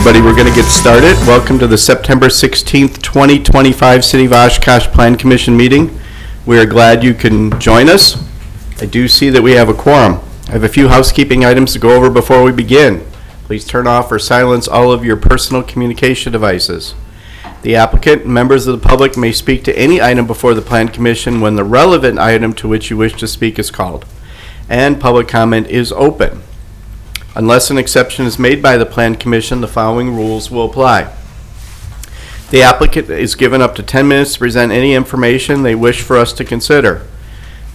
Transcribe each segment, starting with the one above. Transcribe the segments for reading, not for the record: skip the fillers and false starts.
everybody. We're going to get started. Welcome to the September 16th, 2025 City of Oshkosh Plan Commission meeting. We are glad you can join us. I do see that we have a quorum. I have a few housekeeping items to go over before we begin. Please turn off or silence all of your personal communication devices. The applicant and members of the public may speak to any item before the Plan Commission when the relevant item to which you wish to speak is called. And public comment is open. Unless an exception is made by the Plan Commission, the following rules will apply. The applicant is given up to 10 minutes to present any information they wish for us to consider.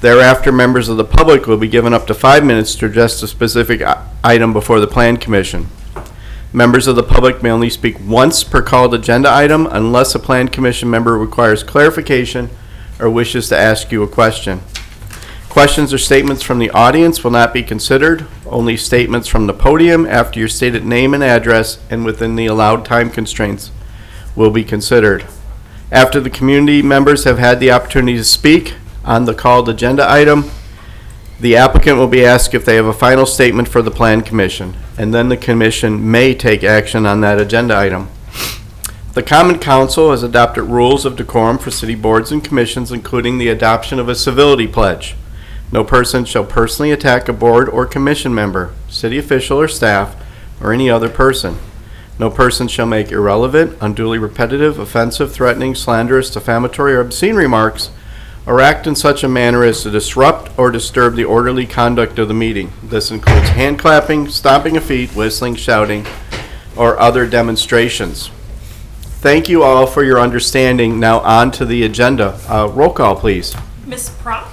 Thereafter, members of the public will be given up to 5 minutes to address the specific item before the Plan Commission. Members of the public may only speak once per called agenda item unless a Plan Commission member requires clarification or wishes to ask you a question. Questions or statements from the audience will not be considered. Only statements from the podium after your stated name and address and within the allowed time constraints will be considered. After the community members have had the opportunity to speak on the called agenda item, the applicant will be asked if they have a final statement for the Plan Commission, and then the Commission may take action on that agenda item. The Common Council has adopted rules of decorum for city boards and commissions, including the adoption of a civility pledge. No person shall personally attack a board or commission member, city official or staff, or any other person. No person shall make irrelevant, unduly repetitive, offensive, threatening, slanderous, defamatory, or obscene remarks, or act in such a manner as to disrupt or disturb the orderly conduct of the meeting. This includes hand clapping, stomping of feet, whistling, shouting, or other demonstrations. Thank you all for your understanding. Now on to the agenda. Roll call, please. Ms. Propp?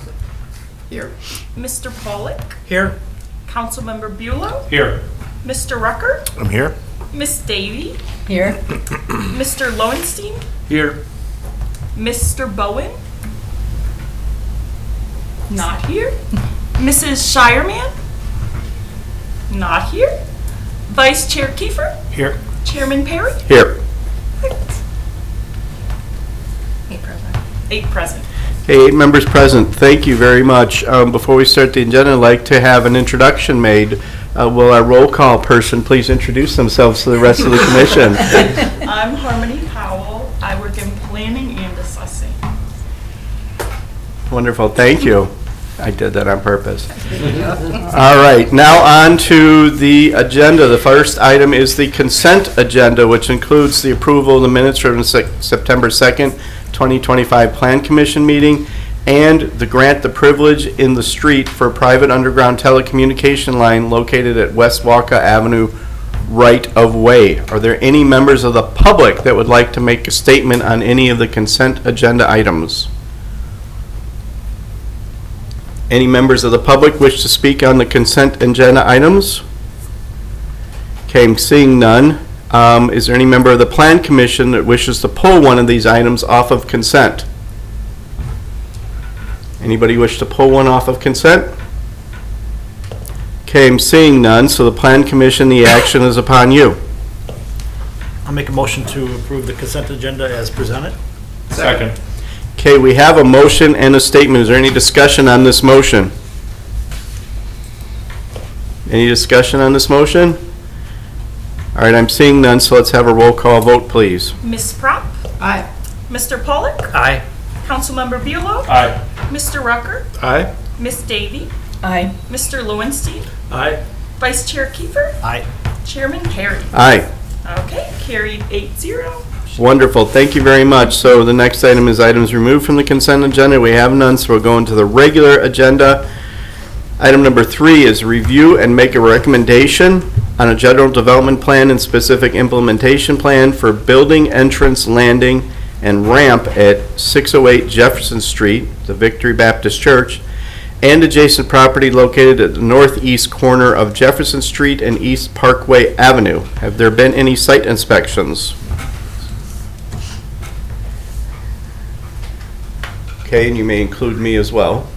Here. Mr. Pollock? Here. Councilmember Buelow? Here. Mr. Rucker? I'm here. Miss Davy? Here. Mr. Lowenstein? Here. Mr. Bowen? Not here. Mrs. Shireman? Not here. Vice Chair Kiefer? Here. Chairman Perry? Here. 8 present. 8 present. Okay, 8 members present. Thank you very much. Before we start the agenda, I'd like to have an introduction made. Will our roll call person please introduce themselves to the rest of the commission? I'm Harmony Powell. I work in planning and assessing. Wonderful, thank you. I did that on purpose. All right, now on to the agenda. The first item is the consent agenda, which includes the approval of the minutes from the September 2nd, 2025 Plan Commission meeting and the grant the privilege in the street for a private underground telecommunication line located at West Walka Avenue right of way. Are there any members of the public that would like to make a statement on any of the consent agenda items? Any members of the public wish to speak on the consent agenda items? Okay, I'm seeing none. Is there any member of the Plan Commission that wishes to pull one of these items off of consent? Anybody wish to pull one off of consent? Okay, I'm seeing none, so the Plan Commission, the action is upon you. I'll make a motion to approve the consent agenda as presented. Second. Okay, we have a motion and a statement. Is there any discussion on this motion? Any discussion on this motion? All right, I'm seeing none, so let's have a roll call vote, please. Ms. Propp? Aye. Mr. Pollock? Aye. Councilmember Buelow? Aye. Mr. Rucker? Aye. Miss Davy? Aye. Mr. Lowenstein? Aye. Vice Chair Kiefer? Aye. Chairman Perry? Aye. Okay, carried 8-0. Wonderful, thank you very much. So the next item is items removed from the consent agenda. We have none, so we'll go into the regular agenda. Item number 3 is review and make a recommendation on a general development plan and specific implementation plan for building entrance, landing, and ramp at 608 Jefferson Street, the Victory Baptist Church, and adjacent property located at the northeast corner of Jefferson Street and East Parkway Avenue. Have there been any site inspections? Okay, and you may include me as well.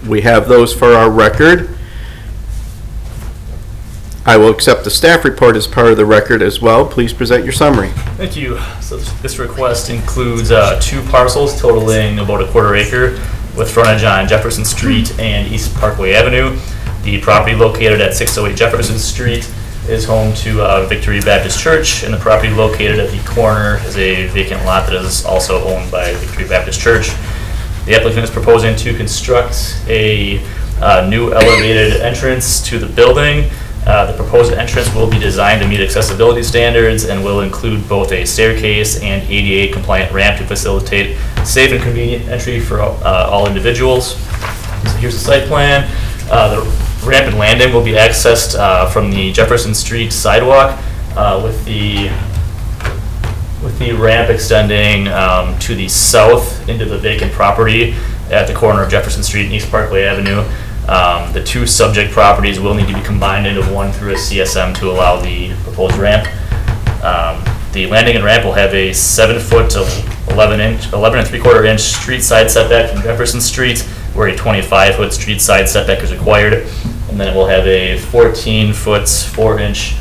We have those for our record. I will accept the staff report as part of the record as well. Please present your summary. Thank you. So this request includes 2 parcels totaling about a quarter acre with frontage on Jefferson Street and East Parkway Avenue. The property located at 608 Jefferson Street is home to Victory Baptist Church, and the property located at the corner is a vacant lot that is also owned by Victory Baptist Church. The applicant is proposing to construct a new elevated entrance to the building. The proposed entrance will be designed to meet accessibility standards and will include both a staircase and ADA compliant ramp to facilitate safe and convenient entry for all individuals. So here's the site plan. The ramp and landing will be accessed from the Jefferson Street sidewalk with the ramp extending to the south into the vacant property at the corner of Jefferson Street and East Parkway Avenue. The two subject properties will need to be combined into one through a CSM to allow the proposed ramp. The landing and ramp will have a 7-foot to 11 and 3/4 inch street side setback from Jefferson Street, where a 25-foot street side setback is required. And then it will have a 14-foot 4-inch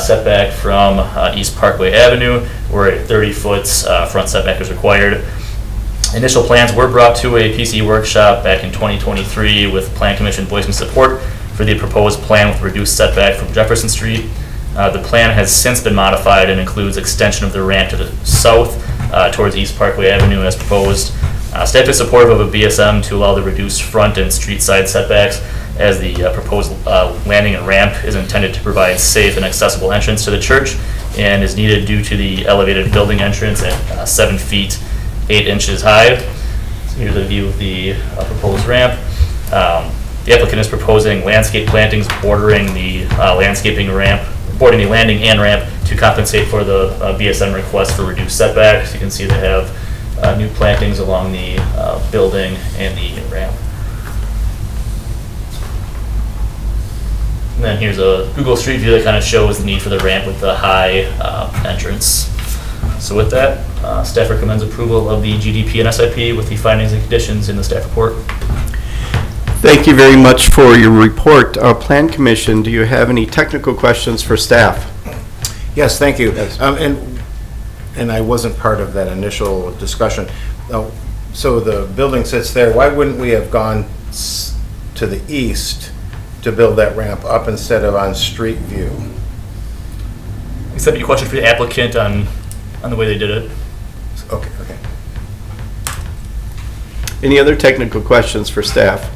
setback from East Parkway Avenue, where a 30-foot front setback is required. Initial plans were brought to a PC workshop back in 2023 with Plan Commission voicing support for the proposed plan with reduced setback from Jefferson Street. The plan has since been modified and includes extension of the ramp to the south towards East Parkway Avenue as proposed. Staff is supportive of a BSM to allow the reduced front and street side setbacks, as the proposed landing and ramp is intended to provide safe and accessible entrance to the church and is needed due to the elevated building entrance at 7 feet 8 inches high. So here's a view of the proposed ramp. The applicant is proposing landscape plantings bordering the bordering the landing and ramp to compensate for the BSM request for reduced setbacks. You can see they have new plantings along the building and the ramp. And then here's a Google Street View that kind of shows the need for the ramp with the high entrance. So with that, staff recommends approval of the GDP and SIP with the findings and conditions in the staff report. Thank you very much for your report. Plan Commission, do you have any technical questions for staff? Yes, thank you. Yes. And I wasn't part of that initial discussion. So the building sits there. Why wouldn't we have gone to the east to build that ramp up instead of on Street View? Except your question for the applicant on the way they did it. Okay. Any other technical questions for staff?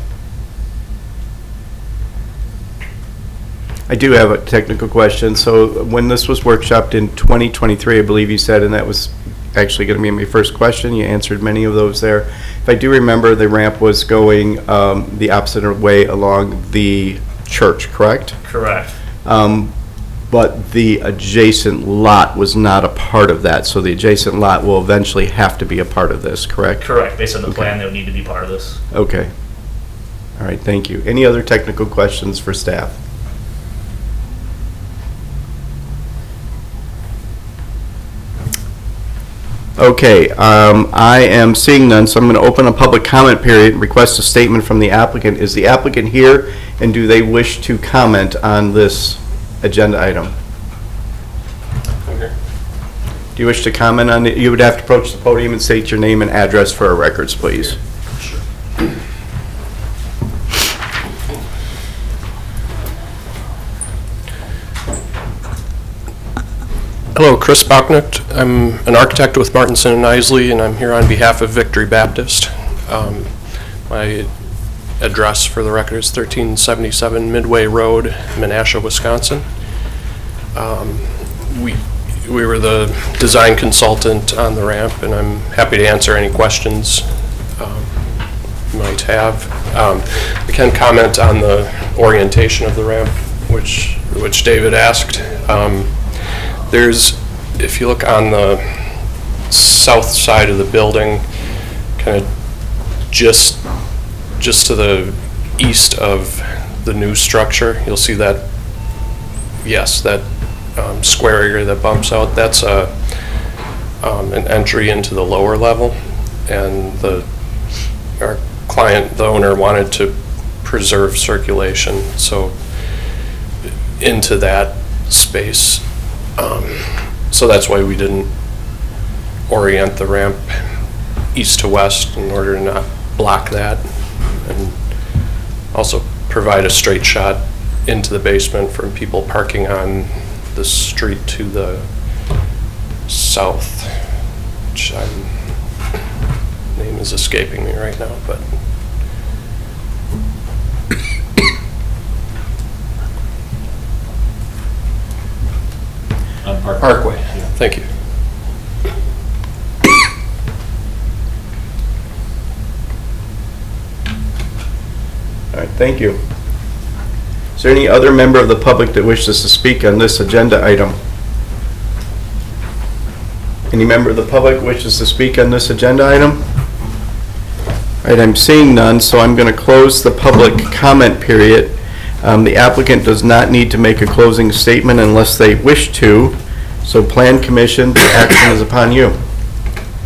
I do have a technical question. So when this was workshopped in 2023, I believe you said, and that was actually going to be my first question, you answered many of those there. If I do remember, the ramp was going the opposite way along the church, correct? Correct. But the adjacent lot was not a part of that, so the adjacent lot will eventually have to be a part of this, correct? Correct. Based on the Okay. plan, they would need to be part of this. Okay. All right, thank you. Any other technical questions for staff? Okay, I am seeing none, so I'm going to open a public comment period and request a statement from the applicant. Is the applicant here, and do they wish to comment on this agenda item? Do you wish to comment on it? You would have to approach the podium and state your name and address for our records, please. Hello, Chris Bachnicht. I'm an architect with Martinson and Isley, and I'm here on behalf of Victory Baptist. My address for the record is 1377 Midway Road, Menasha, Wisconsin. We were the design consultant on the ramp, and I'm happy to answer any questions you might have. I can comment on the orientation of the ramp, which David asked. If you look on the south side of the building, kind of just to the east of the new structure, you'll see that, yes, that square area that bumps out, that's an entry into the lower level, and our client, the owner, wanted to preserve circulation, so into that space. So that's why we didn't orient the ramp east to west, in order to not block that, and also provide a straight shot into the basement from people parking on the street to the south, which name is escaping me right now, but. On Parkway. Thank you. All right, thank you. Is there any other member of the public that wishes to speak on this agenda item? Any member of the public wishes to speak on this agenda item? All right, I'm seeing none, so I'm going to close the public comment period. The applicant does not need to make a closing statement unless they wish to, so Plan Commission, the action is upon you.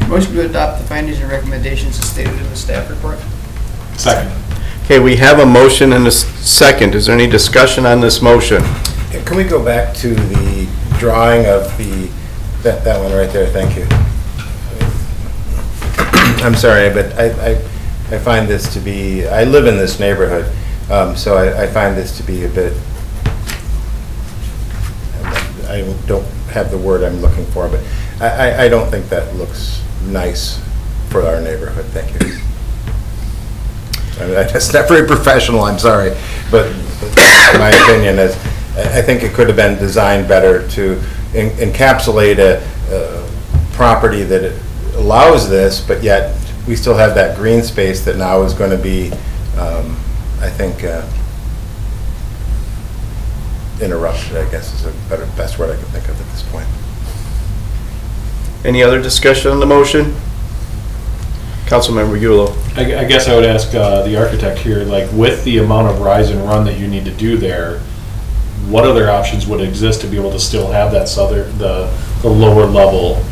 Motion to adopt the findings and recommendations as stated in the staff report. Second. Okay, we have a motion and a second. Is there any discussion on this motion? Can we go back to the drawing of that one right there? Thank you. I'm sorry, but I find this to be, I live in this neighborhood, so I find this to be a bit, I don't have the word I'm looking for, but I don't think that looks nice for our neighborhood. Thank you. I mean, that's not very professional, I'm sorry, but my opinion is, I think it could have been designed better to encapsulate a property that allows this, but yet we still have that green space that now is going to be, I think, interrupted, I guess is the best word I can think of at this point. Any other discussion on the motion? Councilmember Yulo. I guess I would ask the architect here, like with the amount of rise and run that you need to do there, what other options would exist to be able to still have that the lower level?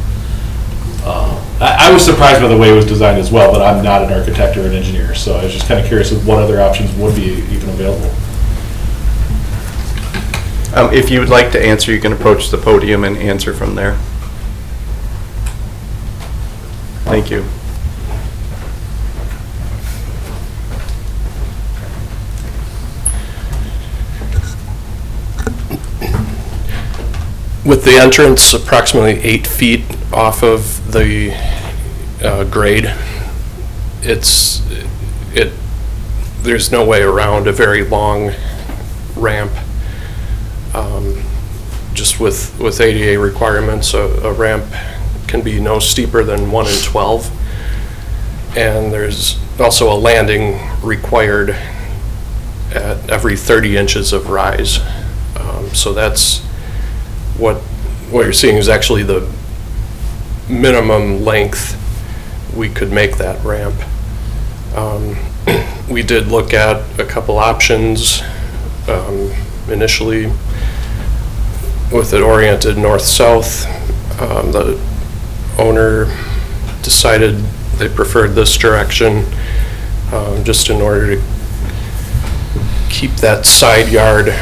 I was surprised by the way it was designed as well, but I'm not an architect or an engineer, so I was just kind of curious of what other options would be even available. If you would like to answer, you can approach the podium and answer from there. Thank you. With the entrance approximately 8 feet off of the grade, there's no way around a very long ramp. Just with ADA requirements, a ramp can be no steeper than 1 in 12. And there's also a landing required at every 30 inches of rise. So that's what you're seeing is actually the minimum length we could make that ramp. We did look at a couple options initially with it oriented north-south. The owner decided they preferred this direction just in order to keep that side yard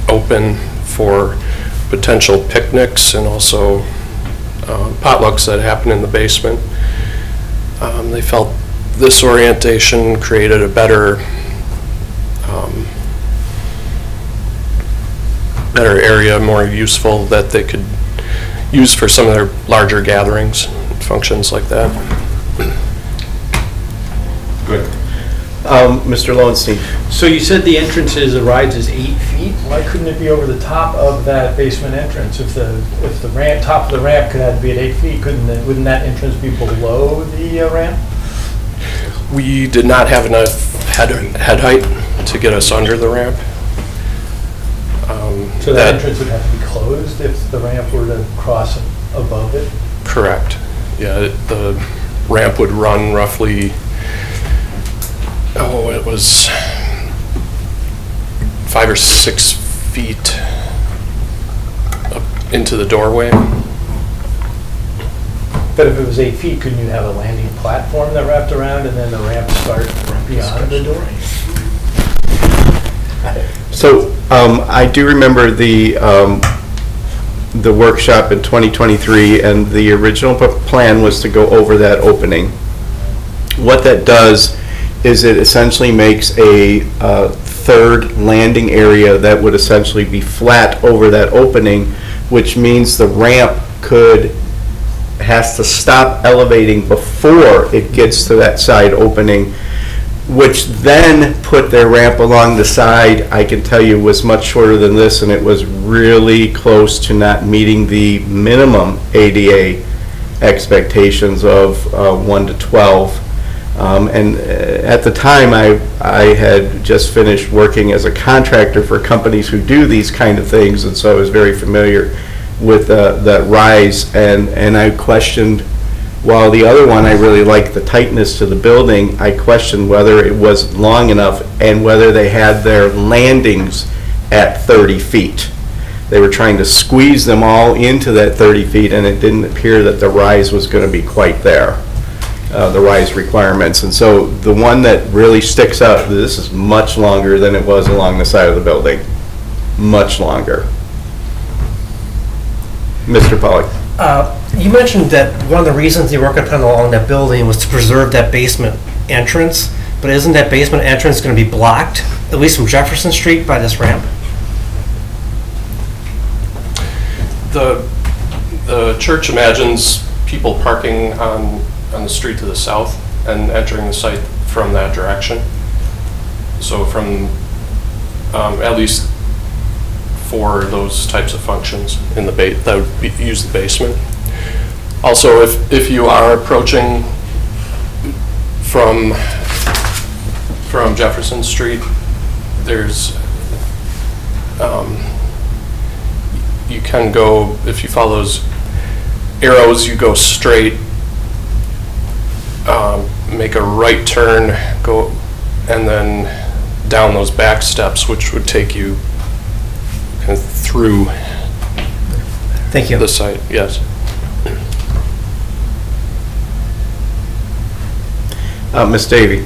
open for potential picnics and also potlucks that happen in the basement. They felt this orientation created a better area, more useful that they could use for some of their larger gatherings, functions like that. Good. Mr. Lowenstein. So you said the entrance the rise is 8 feet? Why couldn't it be over the top of that basement entrance? If the ramp, top of the ramp could have to be at 8 feet, wouldn't that entrance be below the ramp? We did not have enough head height to get us under the ramp. So that entrance would have to be closed if the ramp were to cross above it? Correct. Yeah, the ramp would run roughly, it was 5 or 6 feet up into the doorway. But if it was 8 feet, couldn't you have a landing platform that wrapped around and then the ramp start beyond the door? So I do remember the workshop in 2023, and the original plan was to go over that opening. What that does is it essentially makes a third landing area that would essentially be flat over that opening, which means the ramp has to stop elevating before it gets to that side opening, which then put their ramp along the side, I can tell you, was much shorter than this, and it was really close to not meeting the minimum ADA expectations of 1 to 12. And at the time, I had just finished working as a contractor for companies who do these kind of things, and so I was very familiar with that rise, and I questioned, while the other one I really liked the tightness to the building, I questioned whether it was long enough and whether they had their landings at 30 feet. They were trying to squeeze them all into that 30 feet, and it didn't appear that the rise was going to be quite there, the rise requirements. And so the one that really sticks out, this is much longer than it was along the side of the building, much longer. Mr. Pollack. You mentioned that one of the reasons you were working along that building was to preserve that basement entrance, but isn't that basement entrance going to be blocked, at least from Jefferson Street, by this ramp? The church imagines people parking on the street to the south and entering the site from that direction. So from, at least for those types of functions in the that would use the basement. Also, if you are approaching from Jefferson Street, there's you can go, if you follow those arrows, you go straight, make a right turn, go, and then down those back steps, which would take you kind of through Thank you. the site. Yes. Ms. Davy.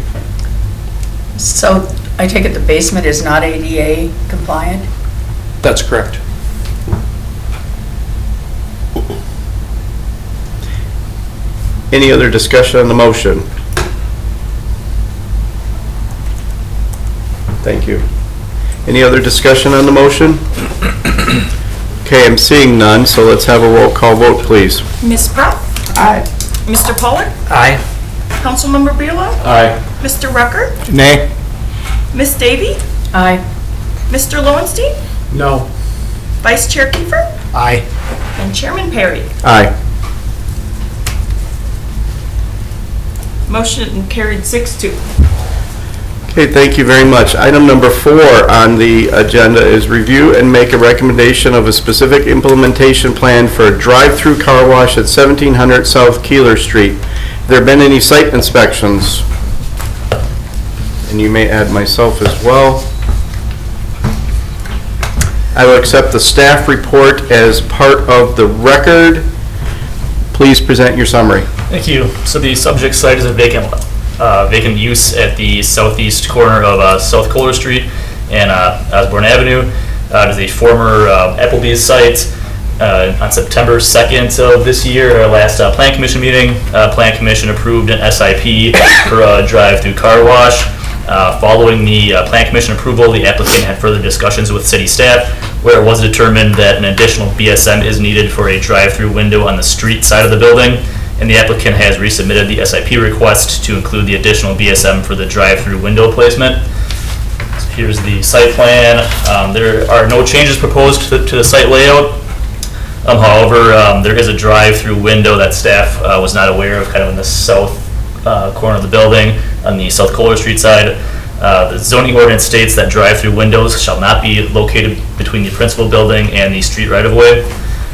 So I take it the basement is not ADA compliant? That's correct. Any other discussion on the motion? Thank you. Any other discussion on the motion? Okay, I'm seeing none, so let's have a roll call vote, please. Ms. Pop? Aye. Mr. Pollak? Aye. Councilmember Bieler? Aye. Mr. Rucker? Nay. Ms. Davy? Aye. Mr. Lowenstein? No. Vice Chair Kiefer? Aye. And Chairman Perry. Aye. Motion carried 6-2. Okay, thank you very much. Item number 4 on the agenda is review and make a recommendation of a specific implementation plan for a drive-through car wash at 1700 South Keeler Street. Have there been any site inspections? And you may add myself as well. I will accept the staff report as part of the record. Please present your summary. Thank you. So the subject site is a vacant use at the southeast corner of South Kohler Street and Osborne Avenue. It is a former Applebee's site. On September 2nd of this year, our last Plan Commission meeting, Plan Commission approved an SIP for a drive-through car wash. Following the Plan Commission approval, the applicant had further discussions with city staff where it was determined that an additional BSM is needed for a drive-through window on the street side of the building, and the applicant has resubmitted the SIP request to include the additional BSM for the drive-through window placement. So here's the site plan. There are no changes proposed to the site layout. However, there is a drive-through window that staff was not aware of, kind of in the south corner of the building on the South Kohler Street side. The zoning ordinance states that drive-through windows shall not be located between the principal building and the street right-of-way.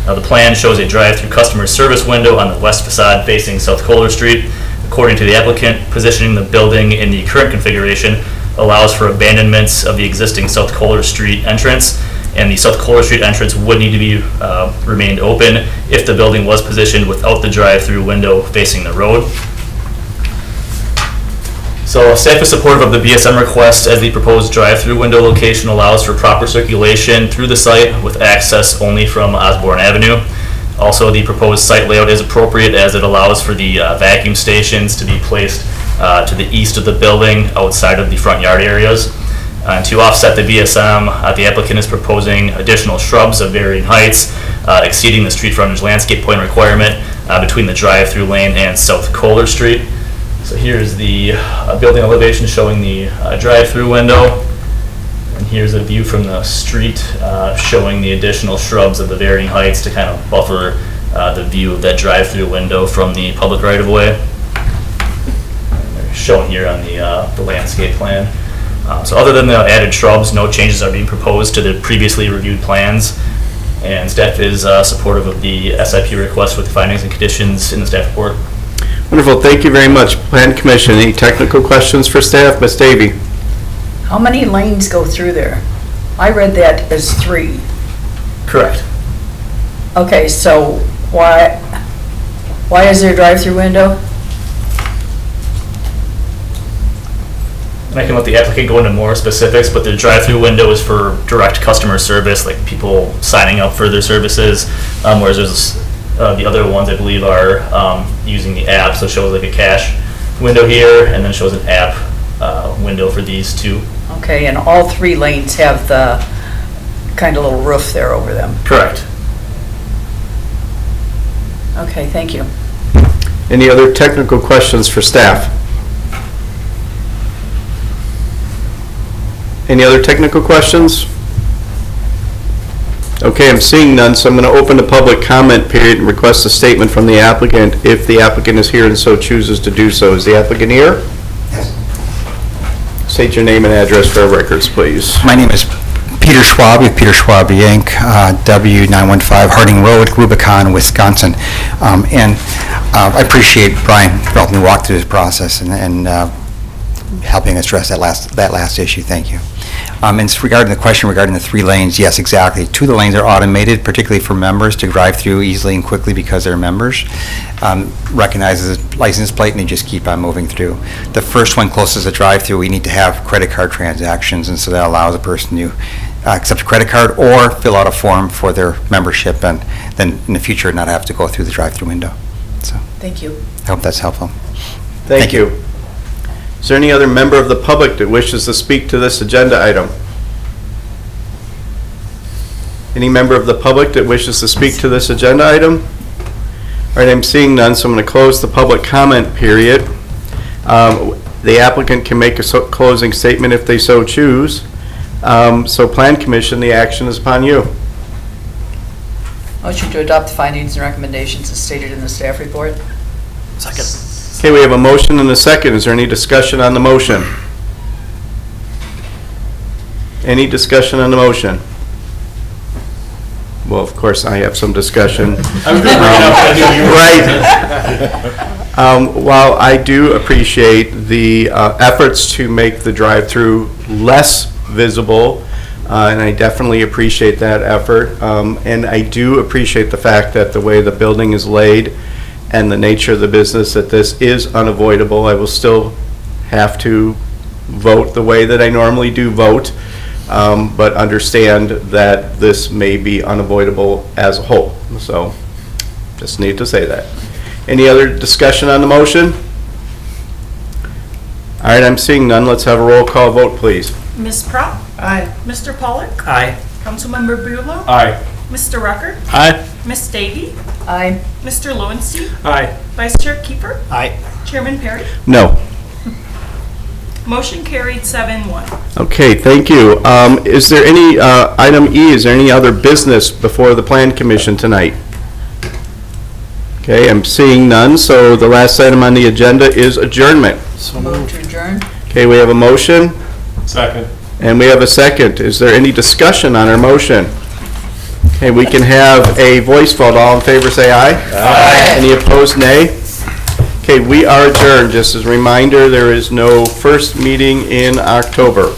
The plan shows a drive-through customer service window on the west facade facing South Kohler Street. According to the applicant, positioning the building in the current configuration allows for abandonments of the existing South Kohler Street entrance, and the South Kohler Street entrance would need to be remained open if the building was positioned without the drive-through window facing the road. So staff is supportive of the BSM request as the proposed drive-through window location allows for proper circulation through the site with access only from Osborne Avenue. Also, the proposed site layout is appropriate as it allows for the vacuum stations to be placed to the east of the building, outside of the front yard areas. To offset the VSM, the applicant is proposing additional shrubs of varying heights, exceeding the street frontage landscape point requirement between the drive-through lane and South Kohler Street. So here's the building elevation showing the drive-through window. And here's a view from the street showing the additional shrubs of the varying heights to kind of buffer the view of that drive-through window from the public right-of-way. They're shown here on the landscape plan. So other than the added shrubs, no changes are being proposed to the previously reviewed plans. And staff is supportive of the SIP request with findings and conditions in the staff report. Wonderful, thank you very much. Plan Commission, any technical questions for staff? Ms. Davy? How many lanes go through there? I read that as 3. Correct. Okay, so why is there a drive-through window? And I can let the applicant go into more specifics, but the drive-through window is for direct customer service, like people signing up for their services, whereas there's the other ones I believe are using the app, so it shows like a cash window here, and then shows an app window for these two. Okay, and all 3 lanes have the kind of little roof there over them. Correct. Okay, thank you. Any other technical questions for staff? Any other technical questions? Okay, I'm seeing none, so I'm going to open the public comment period and request a statement from the applicant if the applicant is here and so chooses to do so. Is the applicant here? Yes. State your name and address for our records, please. My name is Peter Schwab with Peter Schwab Inc., W915 Harding Road, Rubicon, Wisconsin. I appreciate Brian for helping me walk through this process and helping us address that last issue. Thank you. And regarding the question regarding the 3 lanes, yes, exactly. 2 of the lanes are automated, particularly for members to drive through easily and quickly because they're members. Recognizes the license plate and they just keep on moving through. The first one closest to the drive-through, we need to have credit card transactions, and so that allows a person to accept a credit card or fill out a form for their membership, and then in the future not have to go through the drive-through window. So Thank you. I hope that's helpful. Thank you. Is there any other member of the public that wishes to speak to this agenda item? Any member of the public that wishes to speak to this agenda item? All right, I'm seeing none, so I'm going to close the public comment period. The applicant can make a closing statement if they so choose. So Plan Commission, the action is upon you. Motion to adopt the findings and recommendations as stated in the staff report. Second. Okay, we have a motion and a second. Is there any discussion on the motion? Any discussion on the motion? Well, of course, I have some discussion. I was going to bring it up, I knew you were. Right. While I do appreciate the efforts to make the drive-through less visible, and I definitely appreciate that effort, and I do appreciate the fact that the way the building is laid and the nature of the business, that this is unavoidable. I will still have to vote the way that I normally do vote, but understand that this may be unavoidable as a whole. So just need to say that. Any other discussion on the motion? All right, I'm seeing none. Let's have a roll call vote, please. Ms. Prop? Aye. Mr. Pollock? Aye. Councilmember Bulow? Aye. Mr. Rucker? Aye. Ms. Davy? Aye. Mr. Lowenstein? Aye. Vice Chair Kiefer? Aye. Chairman Perry? No. Motion carried 7-1. Okay, thank you. Is there any, item E, is there any other business before the Plan Commission tonight? Okay, I'm seeing none, so the last item on the agenda is adjournment. Move to adjourn. Okay, we have a motion, Second. and we have a second. Is there any discussion on our motion? Okay, we can have a voice vote. All in favor, say aye. Aye. Any opposed, nay? Okay, we are adjourned. Just as a reminder, there is no first meeting in October.